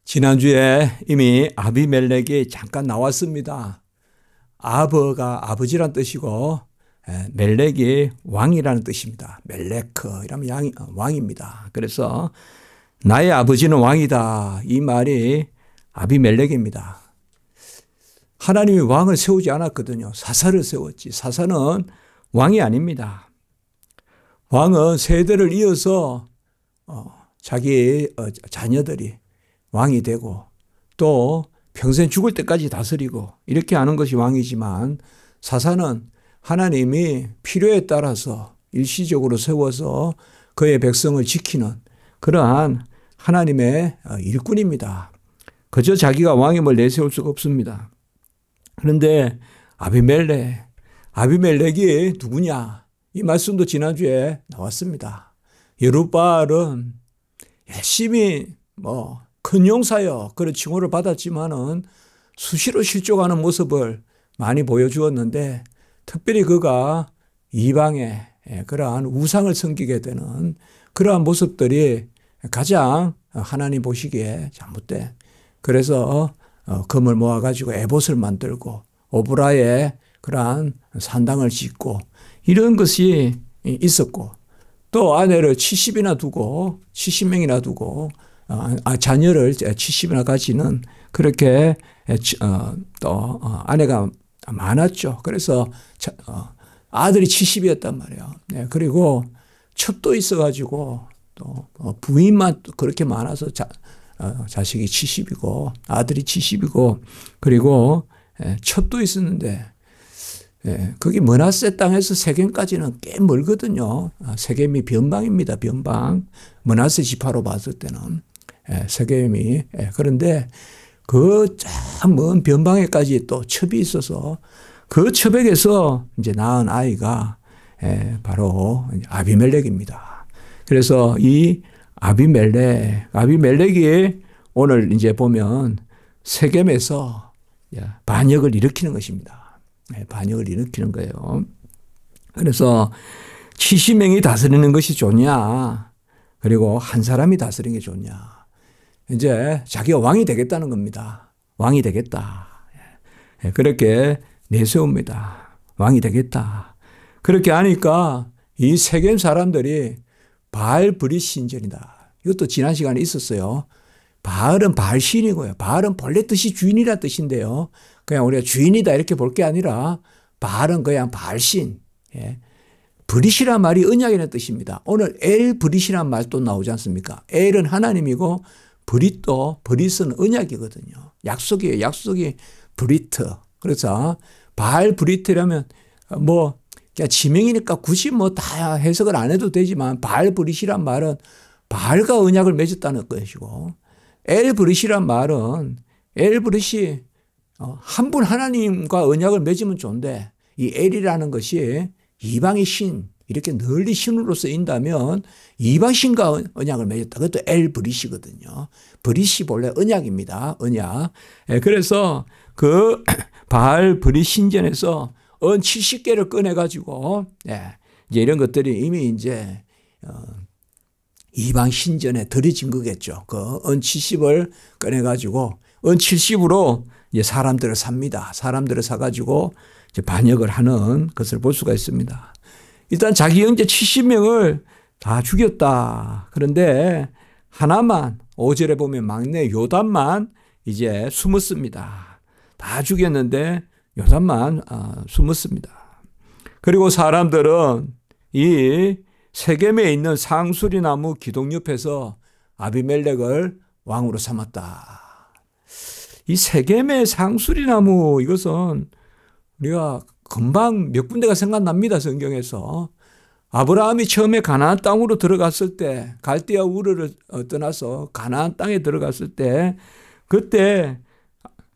지난주에 이미 아비멜렉이 잠깐 나왔습니다. 아버지란 뜻이고 멜렉이 왕이라는 뜻입니다. 멜레크 이러면 왕입니다. 그래서 나의 아버지는 왕이다. 이 말이 아비멜렉입니다. 하나님이 왕을 세우지 않았거든요. 사사를 세웠지. 사사는 왕이 아닙니다. 왕은 세대를 이어서 자기 자녀들이 왕이 되고 또 평생 죽을 때까지 다스리고 이렇게 하는 것이 왕이지만 사사는 하나님이 필요에 따라서 일시적으로 세워서 그의 백성을 지키는 그러한 하나님의 일꾼입니다. 그저 자기가 왕임을 내세울 수가 없습니다. 그런데 아비멜렉이 누구냐? 이 말씀도 지난주에 나왔습니다. 여룻바알은 열심히 큰 용사여 그런 칭호를 받았지만은 수시로 실족하는 모습을 많이 보여주었는데 특별히 그가 이방의 그러한 우상을 섬기게 되는 그러한 모습들이 가장 하나님 보시기에 잘못된 그래서 금을 모아가지고 에봇을 만들고 오브라에 그러한 산당을 짓고 이런 것이 있었고 또 아내를 70명이나 두고 자녀를 70이나 가지는 그렇게 또 아내가 많았죠. 그래서 아들이 70이었단 말이에요. 네, 그리고 첩도 있어가지고 또 부인만 그렇게 많아서 자식이 70이고 아들이 70이고 그리고 첩도 있었는데 거기 므낫세 땅에서 세겜까지는 꽤 멀거든요. 세겜이 변방입니다. 변방. 므낫세 지파로 봤을 때는 세겜이 그런데 그 참 먼 변방에까지 또 첩이 있어서 그 첩에게서 이제 낳은 아이가 바로 아비멜렉입니다. 그래서 이 아비멜렉이 오늘 이제 보면 세겜에서 반역을 일으키는 것입니다. 반역을 일으키는 거예요. 그래서 70명이 다스리는 것이 좋냐? 그리고 한 사람이 다스리는 게 좋냐? 이제 자기가 왕이 되겠다는 겁니다. 왕이 되겠다. 그렇게 내세웁니다. 왕이 되겠다. 그렇게 하니까 이 세겜 사람들이 바알브릿 신전이다. 이것도 지난 시간에 있었어요. 바알은 바알신이고요. 바알은 본래 뜻이 주인이라 뜻인데요. 그냥 우리가 주인이다 이렇게 볼 게 아니라 바알은 그냥 바알신. 브릿이란 말이 언약이라는 뜻입니다. 오늘 엘브릿이란 말 또 나오지 않습니까? 엘은 하나님이고 브릿은 언약이거든요. 약속이에요. 약속이 브리트. 그래서 바알브릿이라면 그냥 지명이니까 굳이 다 해석을 안 해도 되지만 바알브릿이란 말은 바알과 언약을 맺었다는 것이고 엘브릿이란 말은 엘브릿이 한 분 하나님과 언약을 맺으면 좋은데 이 엘이라는 것이 이방의 신 이렇게 널리 신으로 쓰인다면 이방 신과 언약을 맺었다. 그것도 엘브릿이거든요. 브릿이 본래 언약입니다. 언약. 그래서 그 바알브릿 신전에서 언 70개를 꺼내가지고 이제 이런 것들이 이미 이제 이방 신전에 들여진 거겠죠. 그 언 70을 꺼내가지고 언 70으로 이제 사람들을 삽니다. 사람들을 사가지고 이제 반역을 하는 것을 볼 수가 있습니다. 일단 자기 형제 70명을 다 죽였다. 그런데 하나만 5절에 보면 막내 요담만 이제 숨었습니다. 다 죽였는데 요담만 숨었습니다. 그리고 사람들은 이 세겜에 있는 상수리 나무 기둥 옆에서 아비멜렉을 왕으로 삼았다. 이 세겜의 상수리 나무 이것은 우리가 금방 몇 군데가 생각납니다. 성경에서. 아브라함이 처음에 가나안 땅으로 들어갔을 때 갈대아 우르를 떠나서 가나안 땅에 들어갔을 때 그때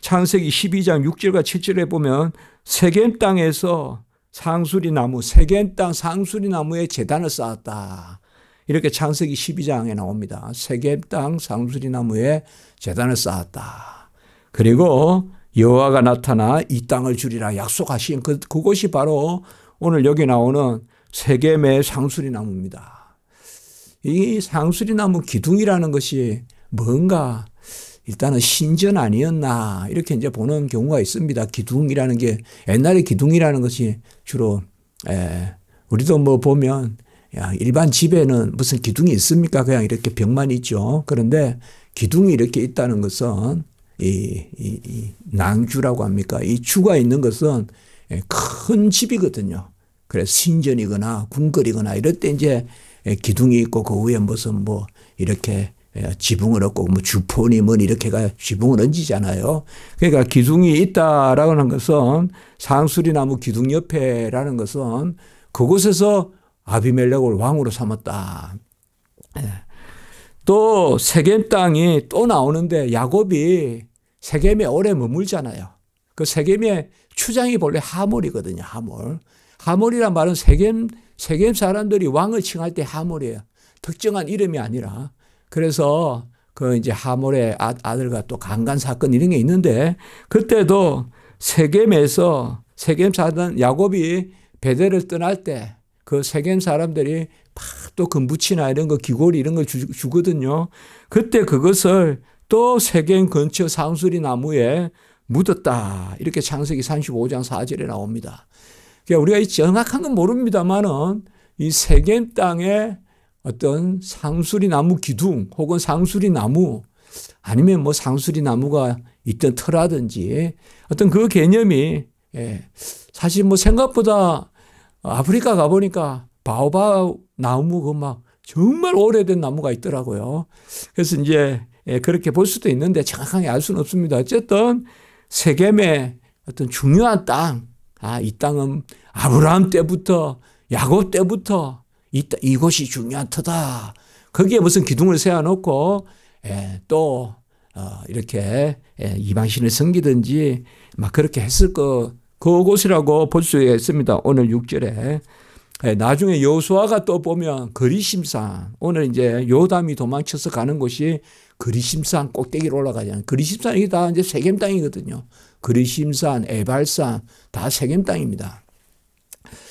창세기 12장 6절과 7절에 보면 세겜 땅에서 세겜 땅 상수리 나무에 제단을 쌓았다. 이렇게 창세기 12장에 나옵니다. 세겜 땅 상수리 나무에 제단을 쌓았다. 그리고 여호와가 나타나 이 땅을 주리라 약속하신 그곳이 바로 오늘 여기 나오는 세겜의 상수리 나무입니다. 이 상수리 나무 기둥이라는 것이 뭔가 일단은 신전 아니었나 이렇게 이제 보는 경우가 있습니다. 기둥이라는 게 옛날에 기둥이라는 것이 주로 우리도 뭐 보면 야, 일반 집에는 무슨 기둥이 있습니까? 그냥 이렇게 벽만 있죠. 그런데 기둥이 이렇게 있다는 것은 이 낭주라고 합니까? 이 주가 있는 것은 큰 집이거든요. 그래서 신전이거나 궁궐이거나 이럴 때 이제 기둥이 있고 그 위에 무슨 뭐 이렇게 지붕을 얹고 뭐 주폰이 뭐 이렇게가 지붕을 얹지잖아요. 그러니까 기둥이 있다라고 하는 것은 상수리나무 기둥 옆에라는 것은 그곳에서 아비멜렉을 왕으로 삼았다. 또 세겜 땅이 또 나오는데 야곱이 세겜에 오래 머물잖아요. 그 세겜의 추장이 본래 하몰이거든요. 하몰이란 말은 세겜 사람들이 왕을 칭할 때 하몰이에요. 특정한 이름이 아니라. 그래서 그 이제 하몰의 아들과 또 강간 사건 이런 게 있는데 그때도 세겜에서 세겜 사람 야곱이 베델을 떠날 때 그 세겜 사람들이 막 또 금붙이나 이런 거 귀고리 이런 걸 주거든요. 그때 그것을 또 세겜 근처 상수리 나무에 묻었다. 이렇게 창세기 35장 4절에 나옵니다. 그러니까 우리가 이 정확한 건 모릅니다만은 이 세겜 땅에 어떤 상수리 나무 기둥 혹은 상수리 나무 아니면 뭐 상수리 나무가 있던 터라든지 어떤 그 개념이 사실 뭐 생각보다 아프리카 가보니까 바오바오 나무 그 막 정말 오래된 나무가 있더라고요. 그래서 이제 그렇게 볼 수도 있는데 정확하게 알 수는 없습니다. 어쨌든 세겜의 어떤 중요한 땅, 이 땅은 아브라함 때부터 야곱 때부터 이곳이 중요한 터다. 거기에 무슨 기둥을 세워놓고 또 이렇게 이방신을 섬기든지 막 그렇게 했을 그곳이라고 볼 수 있습니다. 오늘 6절에. 나중에 여호수아가 또 보면 그리심산, 오늘 이제 요담이 도망쳐서 가는 곳이 그리심산 꼭대기로 올라가잖아요. 그리심산이 다 이제 세겜 땅이거든요. 그리심산, 에발산 다 세겜 땅입니다.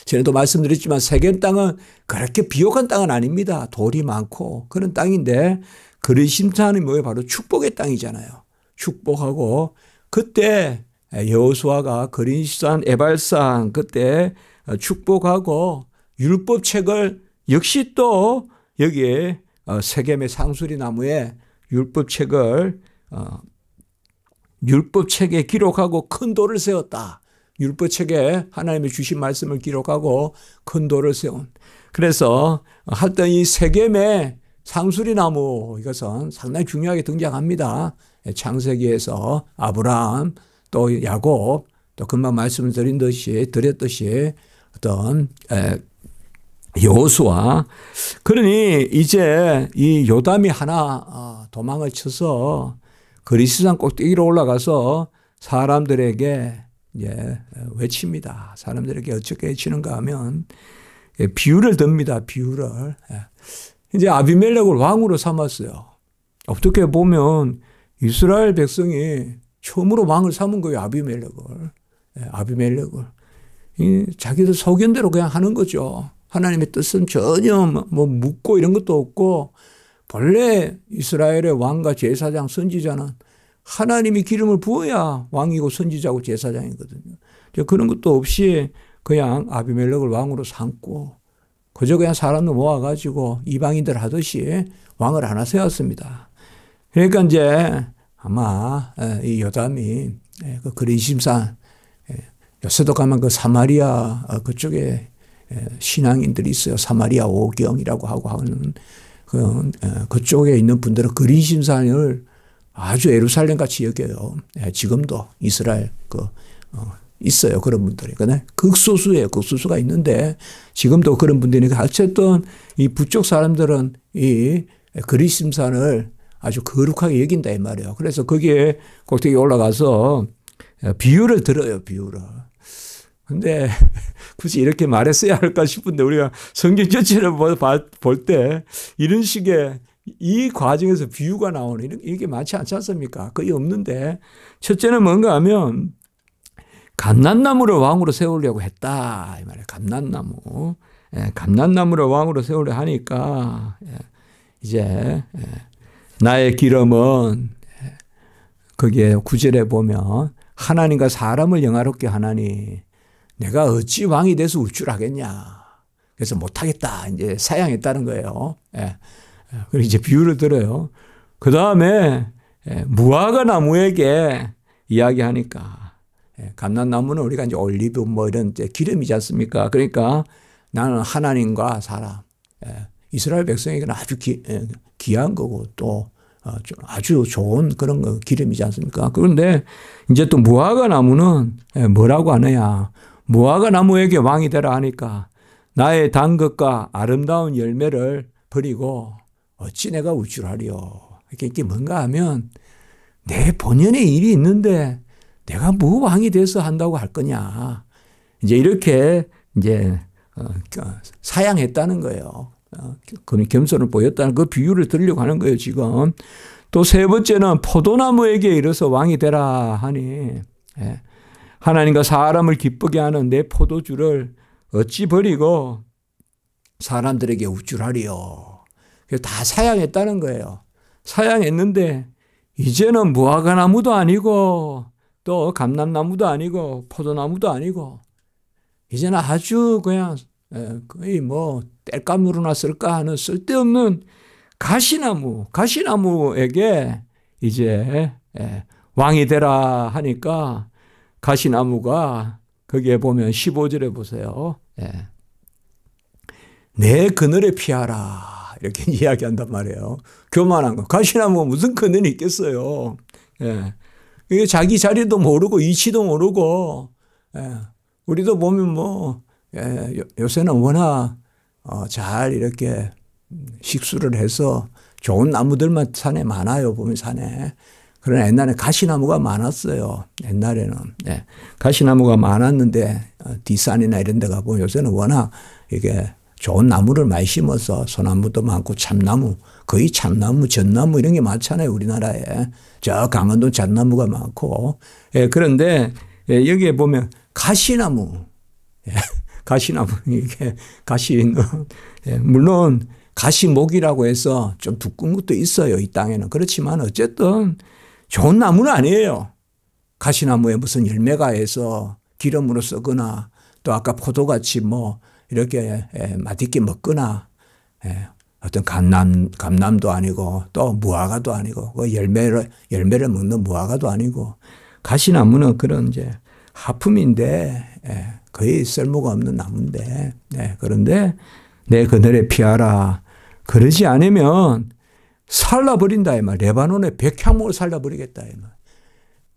전에도 말씀드렸지만 세겜 땅은 그렇게 비옥한 땅은 아닙니다. 돌이 많고 그런 땅인데 그리심산이 뭐예요? 바로 축복의 땅이잖아요. 축복하고 그때 여호수아가 그리심산, 에발산 그때 축복하고 율법책을 역시 또 여기에 세겜의 상수리 나무에 율법책에 기록하고 큰 돌을 세웠다. 율법책에 하나님의 주신 말씀을 기록하고 큰 돌을 세운. 그래서 하여튼 이 세겜의 상수리 나무 이것은 상당히 중요하게 등장합니다. 창세기에서 아브라함 또 야곱 또 금방 말씀을 드렸듯이 어떤 여호수아. 그러니 이제 이 요담이 하나 도망을 쳐서 그리스산 꼭대기로 올라가서 사람들에게 이제 외칩니다. 사람들에게 어떻게 외치는가 하면 비유를 듭니다. 비유를. 이제 아비멜렉을 왕으로 삼았어요. 어떻게 보면 이스라엘 백성이 처음으로 왕을 삼은 거예요. 아비멜렉을. 자기들 소견대로 그냥 하는 거죠. 하나님의 뜻은 전혀 뭐 묻고 이런 것도 없고 본래 이스라엘의 왕과 제사장 선지자는 하나님이 기름을 부어야 왕이고 선지자고 제사장이거든요. 그런 것도 없이 그냥 아비멜렉을 왕으로 삼고 그저 그냥 사람들 모아가지고 이방인들 하듯이 왕을 하나 세웠습니다. 그러니까 이제 아마 이 요담이 그 그리심산 요새도 가면 그 사마리아 그쪽에 신앙인들이 있어요. 사마리아 오경이라고 하고 하는 그쪽에 있는 분들은 그리심산을 아주 예루살렘 같이 여겨요. 지금도 이스라엘 있어요. 그런 분들이. 극소수예요. 극소수가 있는데 지금도 그런 분들이니까 어쨌든 이 북쪽 사람들은 이 그리심산을 아주 거룩하게 여긴다 이 말이에요. 그래서 거기에 꼭대기 올라가서 비유를 들어요. 비유를. 근데 굳이 이렇게 말했어야 할까 싶은데 우리가 성경 전체를 볼 때 이런 식의 이 과정에서 비유가 나오는 이게 많지 않지 않습니까? 거의 없는데 첫째는 뭔가 하면 감난나무를 왕으로 세우려고 했다. 이 말이에요. 감난나무. 감난나무를 왕으로 세우려 하니까 이제 나의 기름은 거기에 9절에 보면 하나님과 사람을 영화롭게 하나니 내가 어찌 왕이 돼서 우쭐하겠냐. 그래서 못하겠다. 이제 사양했다는 거예요. 예. 그리고 이제 비유를 들어요. 그 다음에 무화과 나무에게 이야기하니까 감람나무는 우리가 이제 올리브 뭐 이런 이제 기름이지 않습니까? 그러니까 나는 하나님과 사람, 이스라엘 백성에게는 아주 귀한 거고 또 아주 좋은 그런 거 기름이지 않습니까? 그런데 이제 또 무화과 나무는 뭐라고 하느냐? 무화과 나무에게 왕이 되라 하니까 나의 단 것과 아름다운 열매를 버리고 어찌 내가 우쭐하리요. 이게 뭔가 하면 내 본연의 일이 있는데 내가 뭐 왕이 돼서 한다고 할 거냐. 이제 이렇게 이제 사양했다는 거예요. 겸손을 보였다는 그 비유를 들으려고 하는 거예요, 지금. 또 세 번째는 포도나무에게 이르러서 왕이 되라 하니 하나님과 사람을 기쁘게 하는 내 포도주를 어찌 버리고 사람들에게 우쭐하리요. 다 사양했다는 거예요. 사양했는데 이제는 무화과나무도 아니고 또 감람나무도 아니고 포도나무도 아니고 이제는 아주 그냥 거의 뭐 땔감으로나 쓸까 하는 쓸데없는 가시나무에게 이제 왕이 되라 하니까 가시나무가 거기에 보면 15절에 보세요. 내 그늘에 피하라. 이렇게 이야기한단 말이에요. 교만한 거. 가시나무가 무슨 그늘이 있겠어요. 이게 자기 자리도 모르고 이치도 모르고 우리도 보면 뭐 요새는 워낙 잘 이렇게 식수를 해서 좋은 나무들만 산에 많아요. 보면 산에. 그러나 옛날에 가시나무가 많았어요. 옛날에는. 가시나무가 많았는데 뒷산이나 이런 데 가보면 요새는 워낙 이게 좋은 나무를 많이 심어서 소나무도 많고 참나무, 거의 참나무, 전나무 이런 게 많잖아요. 우리나라에. 저 강원도 잣나무가 많고. 그런데 여기에 보면 가시나무. 가시나무, 이게 가시 있는. 물론 가시목이라고 해서 좀 두꺼운 것도 있어요. 이 땅에는. 그렇지만 어쨌든 좋은 나무는 아니에요. 가시나무에 무슨 열매가 해서 기름으로 쓰거나 또 아까 포도같이 뭐 이렇게 맛있게 먹거나 어떤 감남도 아니고 또 무화과도 아니고 그 열매를 먹는 무화과도 아니고 가시나무는 그런 이제 하품인데 거의 쓸모가 없는 나무인데 그런데 내 그늘에 피하라. 그러지 않으면 살라버린다 이 말. 레바논의 백향목을 살라버리겠다 이 말.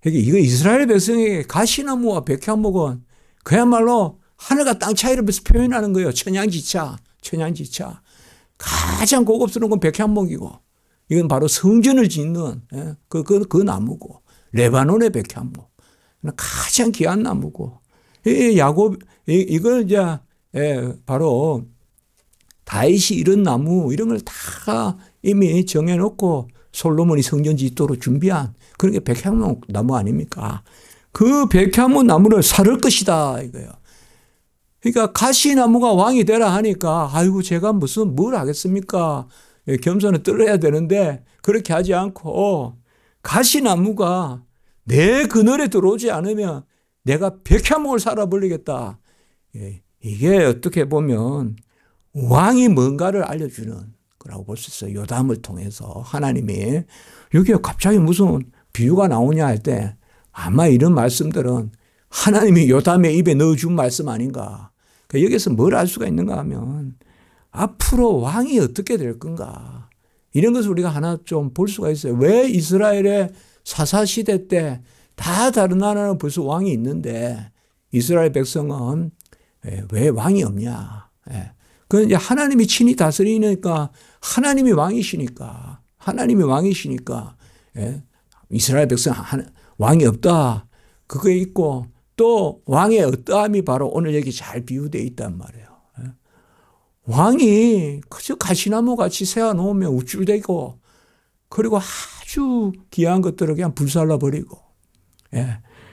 그러니까 이거 이스라엘 백성에게 가시나무와 백향목은 그야말로 하늘과 땅 차이를 표현하는 거예요. 천양지차. 가장 고급스러운 건 백향목이고 이건 바로 성전을 짓는 그 나무고 레바논의 백향목. 가장 귀한 나무고 이걸 이제 바로 다윗이 이런 나무 이런 걸 다 이미 정해놓고 솔로몬이 성전 짓도록 준비한 그런 게 백향목 나무 아닙니까? 그 백향목 나무를 사를 것이다 이거예요. 그러니까 가시나무가 왕이 되라 하니까 아이고 제가 무슨 뭘 하겠습니까? 겸손을 떨어야 되는데 그렇게 하지 않고 가시나무가 내 그늘에 들어오지 않으면 내가 백향목을 살아버리겠다. 이게 어떻게 보면 왕이 뭔가를 알려주는 거라고 볼 수 있어요. 요담을 통해서 하나님이 여기에 갑자기 무슨 비유가 나오냐 할 때 아마 이런 말씀들은 하나님이 요담의 입에 넣어준 말씀 아닌가. 그러니까 여기서 뭘 알 수가 있는가 하면 앞으로 왕이 어떻게 될 건가. 이런 것을 우리가 하나 좀 볼 수가 있어요. 왜 이스라엘의 사사시대 때 다 다른 나라는 벌써 왕이 있는데 이스라엘 백성은 왜 왕이 없냐. 그건 이제 하나님이 친히 다스리니까 하나님이 왕이시니까 이스라엘 백성 왕이 없다. 그게 있고 또 왕의 어떠함이 바로 오늘 여기 잘 비유되어 있단 말이에요. 왕이 그저 가시나무 같이 세워놓으면 우쭐대고 그리고 아주 귀한 것들을 그냥 불살라버리고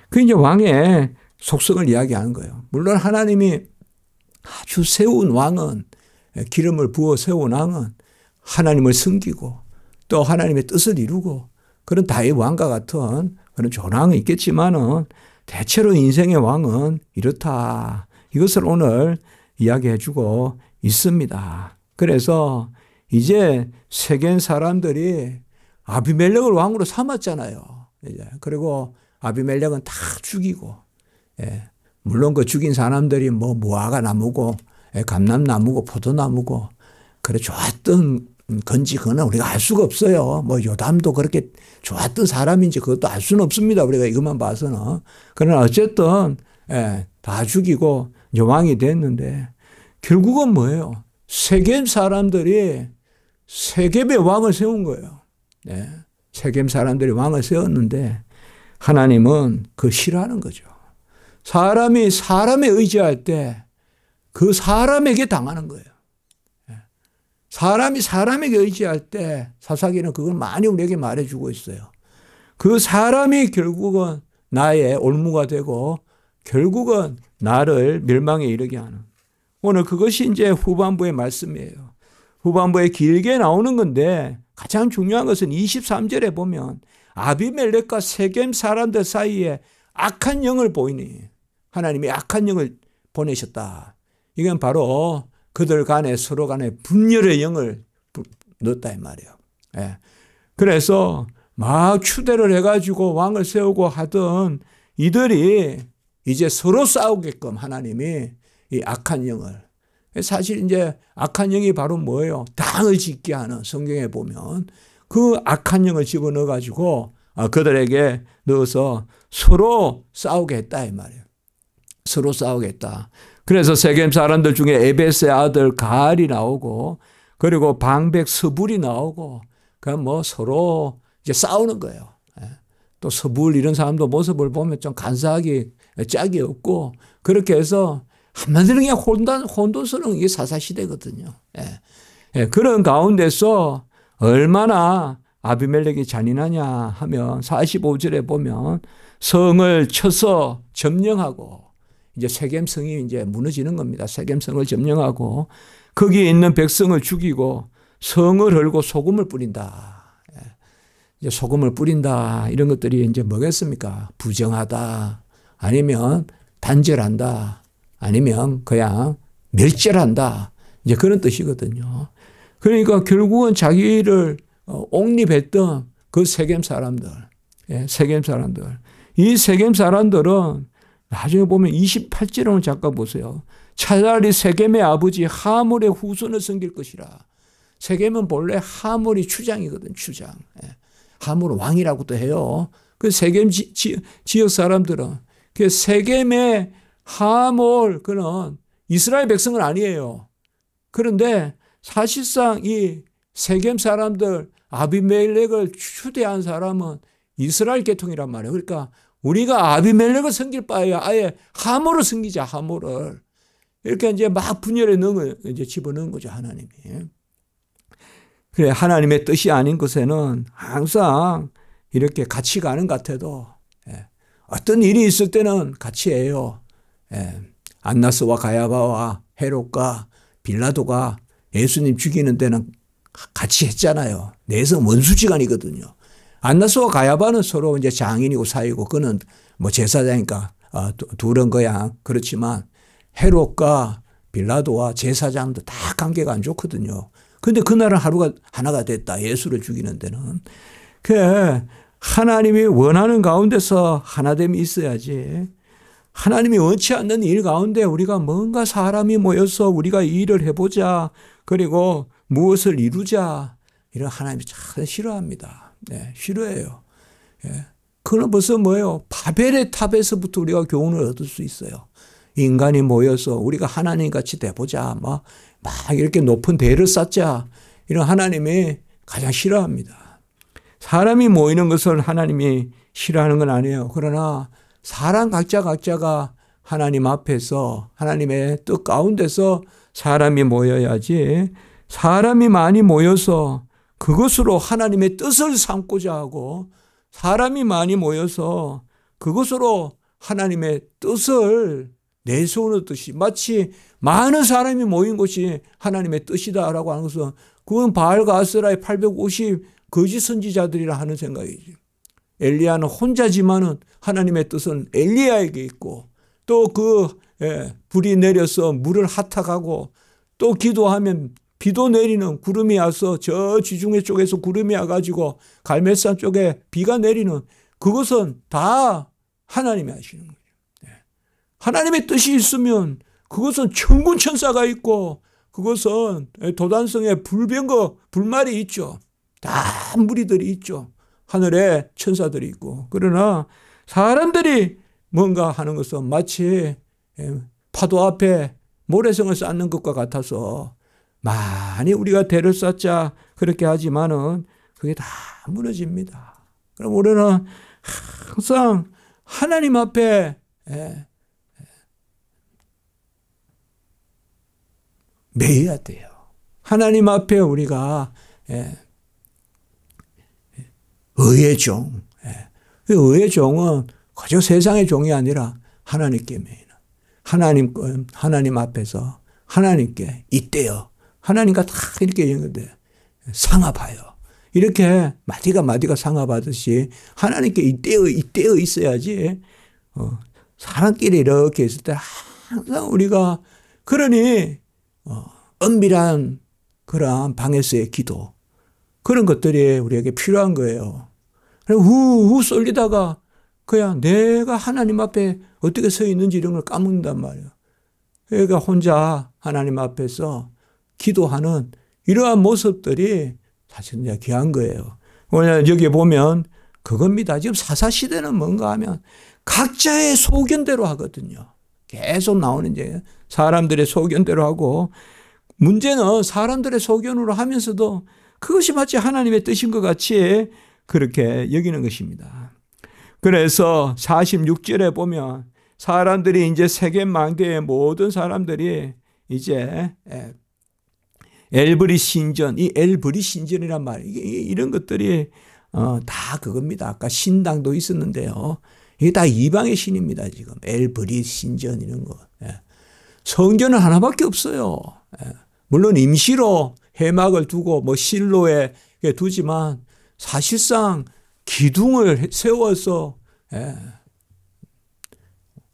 그 이제 왕의 속성을 이야기하는 거예요. 물론 하나님이 아주 세운 왕은 기름을 부어 세운 왕은 하나님을 섬기고 또 하나님의 뜻을 이루고 그런 다윗 왕과 같은 그런 조랑은 있겠지만은 대체로 인생의 왕은 이렇다. 이것을 오늘 이야기해 주고 있습니다. 그래서 이제 세겜 사람들이 아비멜렉을 왕으로 삼았잖아요. 이제. 그리고 아비멜렉은 다 죽이고, 예. 물론 그 죽인 사람들이 뭐 무화과 나무고, 예. 감람나무고, 포도나무고, 그래 좋았던 건지 그거는 우리가 알 수가 없어요. 뭐 요담도 그렇게 좋았던 사람인지 그것도 알 수는 없습니다. 우리가 이것만 봐서는. 그러나 어쨌든, 예. 다 죽이고 이제 왕이 됐는데 결국은 뭐예요? 세겜 사람들이 세겜의 왕을 세운 거예요. 네. 세겜 사람들이 왕을 세웠는데 하나님은 그걸 싫어하는 거죠. 사람이 사람에 의지할 때 그 사람에게 당하는 거예요. 사람이 사람에게 의지할 때 사사기는 그걸 많이 우리에게 말해주고 있어요. 그 사람이 결국은 나의 올무가 되고 결국은 나를 멸망에 이르게 하는. 오늘 그것이 이제 후반부의 말씀이에요. 후반부에 길게 나오는 건데 가장 중요한 것은 23절에 보면 아비멜렉과 세겜 사람들 사이에 악한 영을 보이니 하나님이 악한 영을 보내셨다. 이건 바로 그들 간에 서로 간에 분열의 영을 넣었다 이 말이에요. 예. 그래서 막 추대를 해가지고 왕을 세우고 하던 이들이 이제 서로 싸우게끔 하나님이 이 악한 영을. 사실 이제 악한 영이 바로 뭐예요? 당을 짓게 하는 성경에 보면 그 악한 영을 집어넣어 가지고 그들에게 넣어서 서로 싸우게 했다 이 말이에요. 서로 싸우게 했다. 그래서 세겜 사람들 중에 에벳의 아들 가알이 나오고 그리고 방백 서불이 나오고 그냥 뭐 서로 이제 싸우는 거예요. 또 서불 이런 사람도 모습을 보면 좀 간사하기 짝이 없고 그렇게 해서 한마디로 그냥 혼돈스러운 게 사사시대거든요. 예. 예. 그런 가운데서 얼마나 아비멜렉이 잔인하냐 하면 45절에 보면 성을 쳐서 점령하고 이제 세겜성이 이제 무너지는 겁니다. 세겜성을 점령하고 거기에 있는 백성을 죽이고 성을 헐고 소금을 뿌린다. 예. 이제 소금을 뿌린다. 이런 것들이 이제 뭐겠습니까? 부정하다. 아니면 단절한다. 아니면 그냥 멸절한다. 이제 그런 뜻이거든요. 그러니까 결국은 자기를 옹립했던 그 세겜 사람들, 예, 세겜 사람들. 이 세겜 사람들은 나중에 보면 28절을 잠깐 보세요. 차라리 세겜의 아버지 하몰의 후손을 섬길 것이라. 세겜은 본래 하몰이 추장이거든, 추장. 예. 하몰은 왕이라고도 해요. 그 세겜 지역 사람들은 그 세겜의 하몰 그는 이스라엘 백성은 아니에요. 그런데 사실상 이 세겜 사람들 아비멜렉을 추대한 사람은 이스라엘 계통이란 말이에요. 그러니까 우리가 아비멜렉을 섬길 바에야 아예 하몰을 섬기자, 하몰을. 이렇게 이제 막 분열의 능을 이제 집어넣은 거죠, 하나님이. 그래, 하나님의 뜻이 아닌 것에는 항상 이렇게 같이 가는 것 같아도, 예. 어떤 일이 있을 때는 같이 해요. 예. 안나스와 가야바와 헤롯과 빌라도가 예수님 죽이는 데는 같이 했잖아요. 내성 원수지간이거든요. 안나스와 가야바는 서로 이제 장인이고 사이고 그는 뭐 제사장이니까 둘은 거야. 그렇지만 헤롯과 빌라도와 제사장도 다 관계가 안 좋거든요. 근데 그날은 하루가 하나가 됐다. 예수를 죽이는 데는. 그 하나님이 원하는 가운데서 하나됨이 있어야지. 하나님이 원치 않는 일 가운데 우리가 뭔가 사람이 모여서 우리가 이 일을 해보자. 그리고 무엇을 이루자. 이런 하나님이 참 싫어합니다. 네, 싫어해요. 예. 그건 벌써 뭐예요? 바벨의 탑에서부터 우리가 교훈을 얻을 수 있어요. 인간이 모여서 우리가 하나님 같이 돼보자. 막 이렇게 높은 대를 쌓자. 이런 하나님이 가장 싫어합니다. 사람이 모이는 것을 하나님이 싫어하는 건 아니에요. 그러나 사람 각자가 하나님 앞에서 하나님의 뜻 가운데서 사람이 모여야지 사람이 많이 모여서 그것으로 하나님의 뜻을 삼고자 하고 사람이 많이 모여서 그것으로 하나님의 뜻을 내세우듯이 마치 많은 사람이 모인 곳이 하나님의 뜻이다라고 하는 것은 그건 바알과 아세라의 850 거짓 선지자들이라 하는 생각이죠. 엘리야는 혼자지만은 하나님의 뜻은 엘리야에게 있고 또 불이 내려서 물을 핫하고 또 기도하면 비도 내리는 구름이 와서 저 지중해 쪽에서 구름이 와가지고 갈멜산 쪽에 비가 내리는 그것은 다 하나님이 하시는 거예요. 하나님의 뜻이 있으면 그것은 천군 천사가 있고 그것은 도단성에 불말이 있죠. 다 무리들이 있죠. 하늘에 천사들이 있고. 그러나 사람들이 뭔가 하는 것은 마치 파도 앞에 모래성을 쌓는 것과 같아서 많이 우리가 대를 쌓자 그렇게 하지만은 그게 다 무너집니다. 그럼 우리는 항상 하나님 앞에 매여야 돼요. 하나님 앞에 우리가 의의 종. 의의 종은 그저 세상의 종이 아니라 하나님께 매이는 하나님 앞에서 하나님께 이때요. 하나님과 다 이렇게 연결돼 상합하여 이렇게 마디가 상합하듯이 하나님께 이때요 있어야지. 사람끼리 이렇게 있을 때 항상 우리가 그러니 은밀한 그러한 방에서의 기도 그런 것들이 우리에게 필요한 거예요. 후 쏠리다가 그냥 내가 하나님 앞에 어떻게 서 있는지 이런 걸 까먹는단 말이에요. 그러니까 혼자 하나님 앞에서 기도하는 이러한 모습들이 사실 이제 귀한 거예요. 오늘 여기 보면 그겁니다. 지금 사사시대는 뭔가 하면 각자의 소견대로 하거든요. 계속 나오는 이제 사람들의 소견대로 하고 문제는 사람들의 소견으로 하면서도 그것이 마치 하나님의 뜻인 것 같이 그렇게 여기는 것입니다. 그래서 46절에 보면 사람들이 이제 세겜 망대의 모든 사람들이 이제 엘브리 신전, 이 엘브리 신전이란 말, 이런 것들이 다 그겁니다. 아까 신당도 있었는데요. 이게 다 이방의 신입니다. 지금 엘브리 신전 이런 거. 성전은 하나밖에 없어요. 물론 임시로 해막을 두고 뭐 실로에 두지만 사실상 기둥을 세워서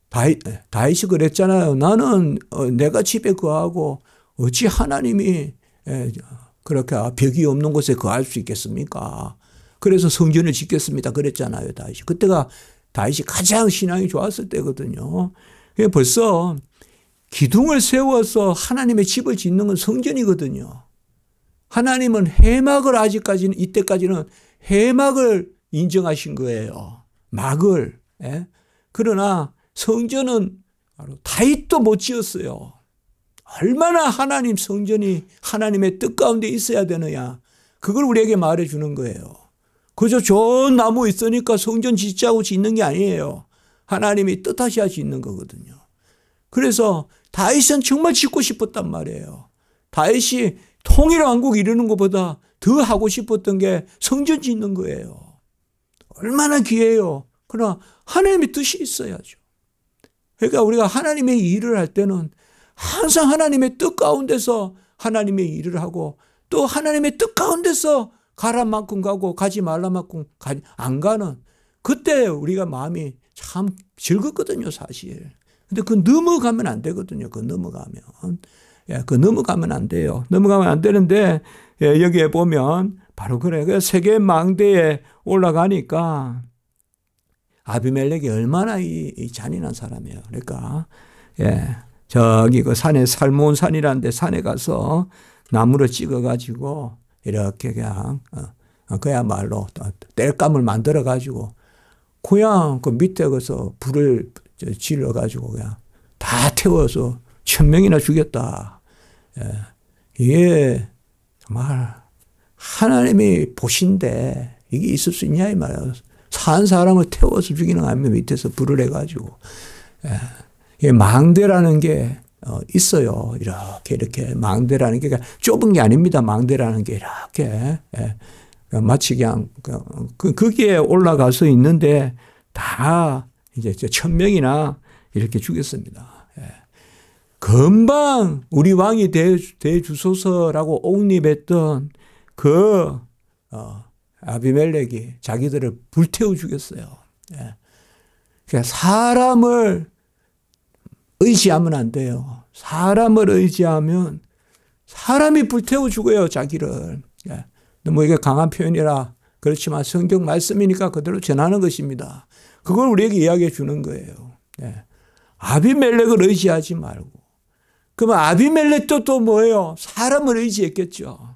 다윗이 그랬잖아요. 나는 내가 집에 거하고 어찌 하나님이 그렇게 벽이 없는 곳에 거할 수 있겠습니까? 그래서 성전을 짓겠습니다. 그랬잖아요. 다윗이. 그때가 다윗이 가장 신앙이 좋았을 때거든요. 벌써 기둥을 세워서 하나님의 집을 짓는 건 성전이거든요. 하나님은 해막을 아직까지는 이때까지는 해막을 인정하신 거예요. 막을. 그러나 성전은 다윗도 못 지었어요. 얼마나 하나님 성전이 하나님의 뜻 가운데 있어야 되느냐. 그걸 우리에게 말해주는 거예요. 그저 좋은 나무 있으니까 성전 짓자고 짓는 게 아니에요. 하나님이 뜻하셔야 짓는 거거든요. 그래서 다윗은 정말 짓고 싶었단 말이에요. 다윗이 통일왕국 이루는 것보다 더 하고 싶었던 게 성전 짓는 거예요. 얼마나 귀해요. 그러나 하나님의 뜻이 있어야죠. 그러니까 우리가 하나님의 일을 할 때는 항상 하나님의 뜻 가운데서 하나님의 일을 하고 또 하나님의 뜻 가운데서 가란 만큼 가고 가지 말란 만큼 안 가는 그때 우리가 마음이 참 즐겁거든요, 사실. 근데 그 넘어가면 안 되거든요. 그 넘어가면. 그 넘어가면 안 돼요. 넘어가면 안 되는데 여기에 보면 바로 그래. 그 세겜 망대에 올라가니까 아비멜렉이 얼마나 이 잔인한 사람이에요. 그러니까 저기 그 산에 살몬산이라는 데 산에 가서 나무를 찍어가지고 이렇게 그냥 그야말로 땔감을 만들어가지고 그냥 그 밑에 가서 불을 질러가지고 그냥 다 태워서 1000명이나 죽였다. 이게 정말 하나님이 보신데 이게 있을 수 있냐 이 말이에요. 산 사람을 태워서 죽이는 거 아니면 밑에서 불을 해가지고. 이게 망대라는 게 있어요. 이렇게 망대라는 게 좁은 게 아닙니다. 망대라는 게 이렇게 마치 그냥 거기에 올라가서 있는데 다 이제 1000명이나 이렇게 죽였습니다. 금방 우리 왕이 되어주소서라고 옹립했던 그 아비멜렉이 자기들을 불태워 죽였어요. 예. 그러니까 사람을 의지하면 안 돼요. 사람을 의지하면 사람이 불태워 죽어요, 자기를. 예. 너무 이게 강한 표현이라 그렇지만 성경 말씀이니까 그대로 전하는 것입니다. 그걸 우리에게 이야기해 주는 거예요. 예. 아비멜렉을 의지하지 말고. 그러면 아비멜렉도 또 뭐예요? 사람을 의지했겠죠.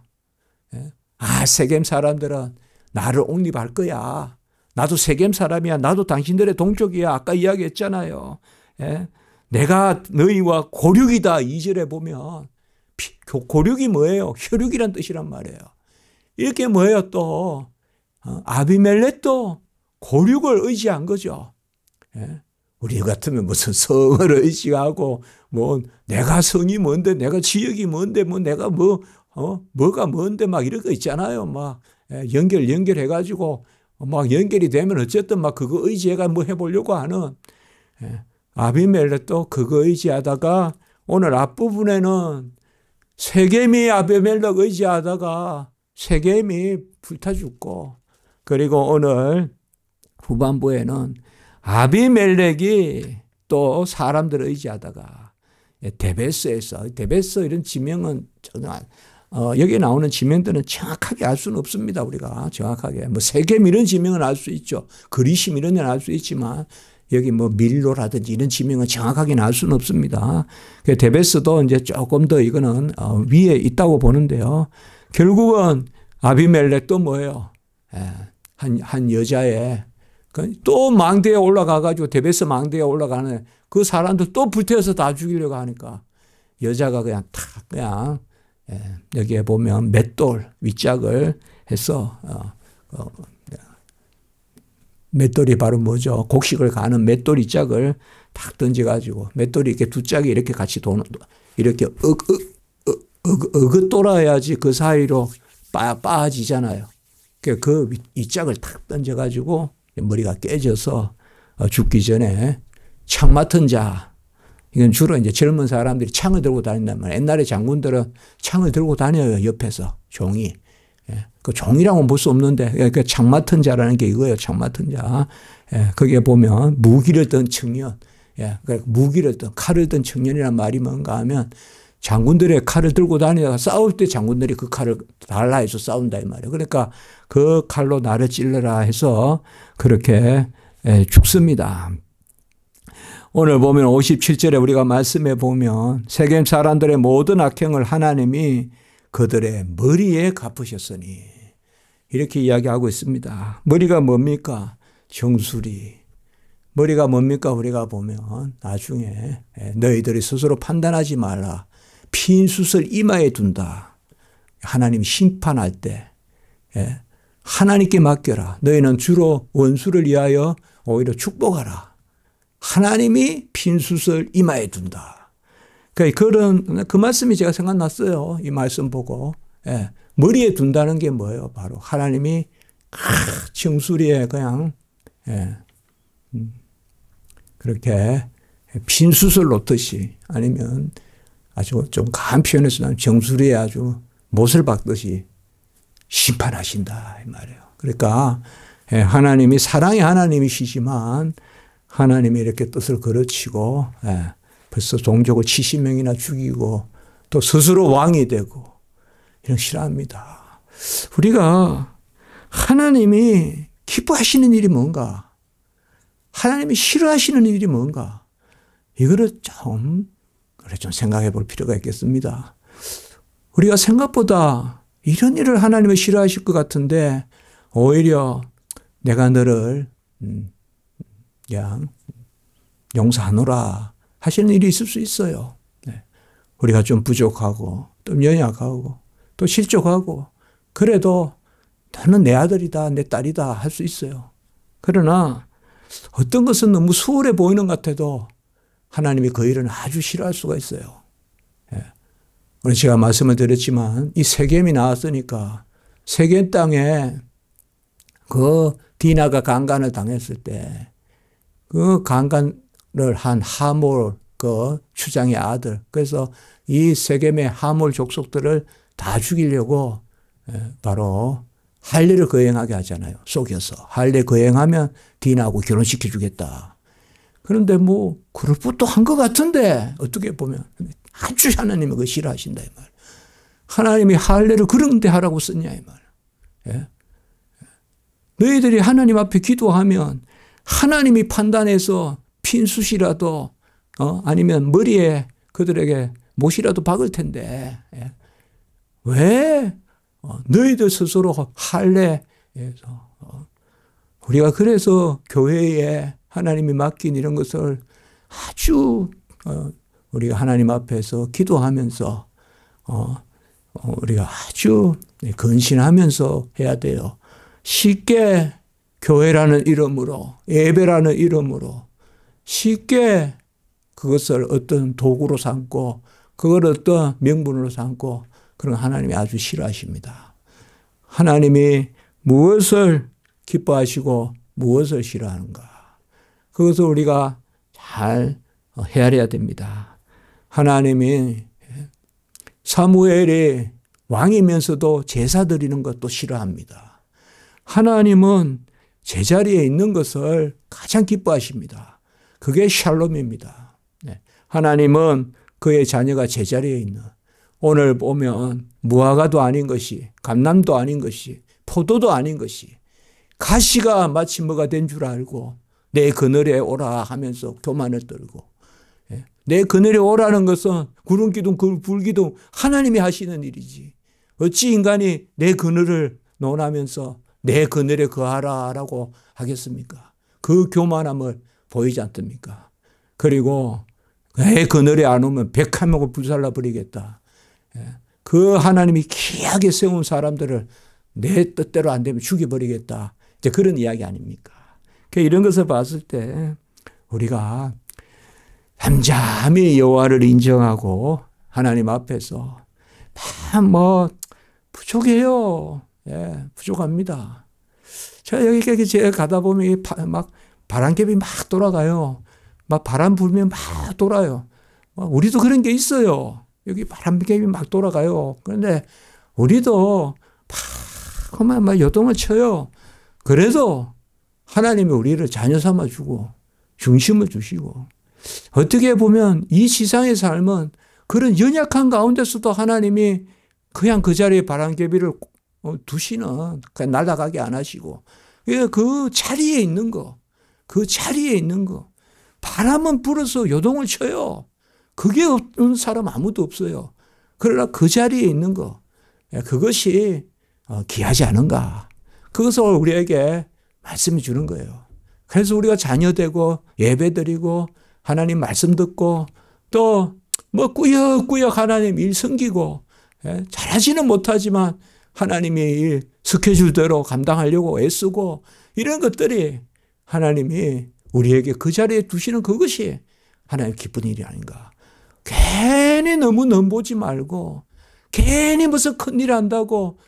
예. 아, 세겜 사람들은 나를 옹립할 거야. 나도 세겜 사람이야. 나도 당신들의 동족이야. 아까 이야기했잖아요. 예. 내가 너희와 고륙이다. 2절에 보면 고륙이 뭐예요? 혈육이란 뜻이란 말이에요. 이렇게 뭐예요 또? 아비멜렉도 고륙을 의지한 거죠. 예. 우리 같으면 무슨 성을 의지하고 뭐 내가 성이 뭔데 내가 지역이 뭔데 뭐 내가 뭐가 뭔데 막 이런 거 있잖아요. 막 연결해가지고 막 연결이 되면 어쨌든 막 그거 의지해가 뭐 해보려고 하는. 예. 아비멜렉도 그거 의지하다가 오늘 앞부분에는 세겜이 아비멜렉 의지하다가 세겜이 불타 죽고, 그리고 오늘 후반부에는 아비멜렉이 또 사람들을 의지하다가 데베스에서, 데베스 이런 지명은 여기 나오는 지명들은 정확하게 알 수는 없습니다. 우리가 정확하게 뭐 세겜 이런 지명은 알 수 있죠. 그리심 이런 데는 알 수 있지만 여기 뭐 밀로라든지 이런 지명은 정확하게 알 수는 없습니다. 데베스도 이제 조금 더 이거는 위에 있다고 보는데요. 결국은 아비멜렉도 뭐예요? 한 여자의 또 망대에 올라가가지고 데베스 망대에 올라가는 그 사람들 또 불태워서 다 죽이려고 하니까 여자가 그냥 탁 그냥 여기에 보면 맷돌 윗짝을 해서 맷돌이 바로 뭐죠? 곡식을 가는 맷돌 윗짝을 탁 던져가지고 맷돌이 이렇게 두 짝이 이렇게 같이 도는 이렇게 돌아야지 그 사이로 빠지잖아요. 그 윗짝을 탁 던져가지고 머리가 깨져서 죽기 전에 창 맡은 자, 이건 주로 이제 젊은 사람들이 창을 들고 다닌단 말이에요. 옛날에 장군들은 창을 들고 다녀요. 옆에서 종이. 그 종이라고는 볼 수 없는데 그 창 맡은 자라는 게 이거예요. 창 맡은 자. 거기에 보면 무기를 든 청년, 무기를 든 칼을 든 청년이란 말이 뭔가 하면 장군들의 칼을 들고 다니다가 싸울 때 장군들이 그 칼을 달라 해서 싸운다 이 말이에요. 그러니까 그 칼로 나를 찔러라 해서 그렇게 죽습니다. 오늘 보면 57절에 우리가 말씀해 보면 세겜 사람들의 모든 악행을 하나님이 그들의 머리에 갚으셨으니 이렇게 이야기하고 있습니다. 머리가 뭡니까? 정수리. 머리가 뭡니까? 우리가 보면 나중에 너희들이 스스로 판단하지 말라. 핀숯을 이마에 둔다. 하나님 심판할 때 하나님께 맡겨라. 너희는 주로 원수를 위하여 오히려 축복하라. 하나님이 핀숯을 이마에 둔다. 그 말씀이 제가 생각났어요. 이 말씀 보고. 머리에 둔다는 게 뭐예요? 바로 하나님이 정수리에 그냥 그렇게 핀숯을 놓듯이 아니면 아주 좀 강한 표현에서 정수리에 아주 못을 박듯이 심판하신다 이 말이에요. 그러니까 하나님이 사랑의 하나님이시지만 하나님이 이렇게 뜻을 거르치고 벌써 동족을 70명이나 죽이고 또 스스로 왕이 되고 이런 싫어합니다. 우리가 하나님이 기뻐하시는 일이 뭔가, 하나님이 싫어하시는 일이 뭔가, 이거를 좀 생각해 볼 필요가 있겠습니다. 우리가 생각보다 이런 일을 하나님이 싫어하실 것 같은데 오히려 내가 너를 그냥 용서하노라 하시는 일이 있을 수 있어요. 우리가 좀 부족하고 또 연약하고 또 실족하고 그래도 너는 내 아들이다 내 딸이다 할 수 있어요. 그러나 어떤 것은 너무 수월해 보이는 것 같아도 하나님이 그 일은 아주 싫어할 수가 있어요. 오늘 제가 말씀을 드렸지만 이 세겜이 나왔으니까 세겜 땅에 그 디나가 강간을 당했을 때 그 강간을 한 하몰 그 추장의 아들, 그래서 이 세겜의 하몰 족속들을 다 죽이려고 바로 할례를 거행하게 하잖아요. 속여서. 할례 거행하면 디나하고 결혼시켜 주겠다. 그런데 뭐 그럴 법도 한 것 같은데 어떻게 보면 아주 하나님이 그거 싫어하신다 이 말. 하나님이 할례를 그런데 하라고 썼냐 이 말. 예? 너희들이 하나님 앞에 기도하면 하나님이 판단해서 핀숯이라도 아니면 머리에 그들에게 못이라도 박을 텐데 예? 왜 너희들 스스로 할례에서 우리가 그래서 교회에 하나님이 맡긴 이런 것을 아주 우리가 하나님 앞에서 기도하면서 우리가 아주 근신하면서 해야 돼요. 쉽게 교회라는 이름으로 예배라는 이름으로 쉽게 그것을 어떤 도구로 삼고 그걸 어떤 명분으로 삼고 그런 하나님이 아주 싫어하십니다. 하나님이 무엇을 기뻐하시고 무엇을 싫어하는가. 그것을 우리가 잘 헤아려야 됩니다. 하나님이 사무엘이 왕이면서도 제사 드리는 것도 싫어합니다. 하나님은 제자리에 있는 것을 가장 기뻐하십니다. 그게 샬롬입니다. 하나님은 그의 자녀가 제자리에 있는 오늘 보면 무화과도 아닌 것이 감람도 아닌 것이 포도도 아닌 것이 가시가 마치 뭐가 된 줄 알고 내 그늘에 오라 하면서 교만을 떨고 내 그늘에 오라는 것은 구름기둥 불기둥 하나님이 하시는 일이지 어찌 인간이 내 그늘을 논하면서 내 그늘에 거하라라고 하겠습니까? 그 교만함을 보이지 않습니까? 그리고 내 그늘에 안 오면 101명을 불살라 버리겠다. 그 하나님이 귀하게 세운 사람들을 내 뜻대로 안 되면 죽여버리겠다. 이제 그런 이야기 아닙니까? 이런 것을 봤을 때 우리가 잠잠히 여호와를 인정하고 하나님 앞에서 뭐 부족해요. 예, 부족합니다. 제가 여기 제가 가다 보면 막 바람개비 막 돌아가요. 막 바람 불면 막 돌아요. 우리도 그런 게 있어요. 여기 바람개비 막 돌아가요. 그런데 우리도 막 요동을 쳐요. 그래도 하나님이 우리를 자녀 삼아주고 중심을 주시고 어떻게 보면 이 세상의 삶은 그런 연약한 가운데서도 하나님이 그냥 그 자리에 바람개비를 두시는 그냥 날아가게 안 하시고 그 자리에 있는 거 그 자리에 있는 거 바람은 불어서 요동을 쳐요. 그게 없는 사람 아무도 없어요. 그러나 그 자리에 있는 거 그것이 귀하지 않은가. 그것을 우리에게 말씀해 주는 거예요. 그래서 우리가 자녀되고 예배드리고 하나님 말씀 듣고 또 뭐 꾸역꾸역 하나님 일 섬기고 잘하지는 못하지만 하나님의 일 스케줄대로 감당하려고 애쓰고 이런 것들이 하나님이 우리에게 그 자리에 두시는 그것이 하나님 기쁜 일이 아닌가. 괜히 너무 넘보지 말고 괜히 무슨 큰일 한다고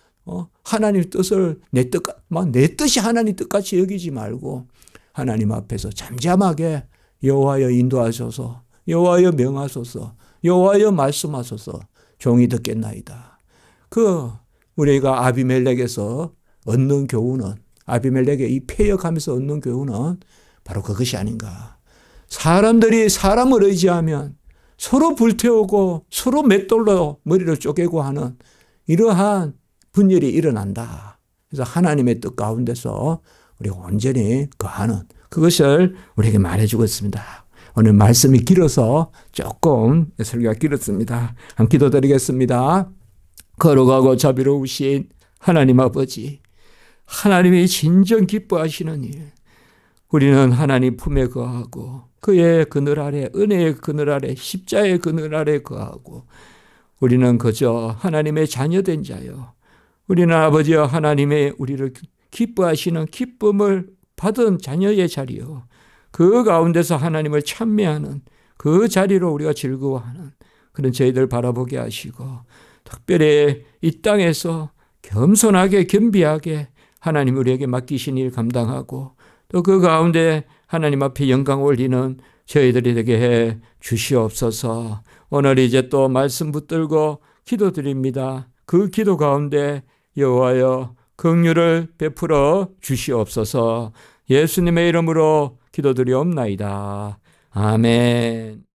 하나님 뜻을 내 뜻이 하나님 뜻같이 여기지 말고 하나님 앞에서 잠잠하게 여호와여 인도하소서 여호와여 명하소서 여호와여 말씀하소서 종이 듣겠나이다. 우리가 아비멜렉에서 얻는 교훈은 아비멜렉의 이 폐역하면서 얻는 교훈은 바로 그것이 아닌가. 사람들이 사람을 의지하면 서로 불태우고 서로 맷돌로 머리를 쪼개고 하는 이러한 분열이 일어난다. 그래서 하나님의 뜻 가운데서 우리가 온전히 거하는 그것을 우리에게 말해주고 있습니다. 오늘 말씀이 길어서 조금 설교가 길었습니다. 한 기도드리겠습니다. 거룩하고 자비로우신 하나님 아버지, 하나님이 진정 기뻐하시는 일, 우리는 하나님 품에 거하고 그의 그늘 아래, 은혜의 그늘 아래, 십자의 그늘 아래 거하고 우리는 그저 하나님의 자녀된 자요. 우리는 아버지와 하나님의 우리를 기뻐하시는 기쁨을 받은 자녀의 자리요. 그 가운데서 하나님을 찬미하는 그 자리로 우리가 즐거워하는 그런 저희들 바라보게 하시고 특별히 이 땅에서 겸손하게 겸비하게 하나님 우리에게 맡기신 일 감당하고 또 그 가운데 하나님 앞에 영광 올리는 저희들이 되게 해 주시옵소서. 오늘 이제 또 말씀 붙들고 기도드립니다. 그 기도 가운데 여호와여 긍휼을 베풀어 주시옵소서. 예수님의 이름으로 기도드리옵나이다. 아멘.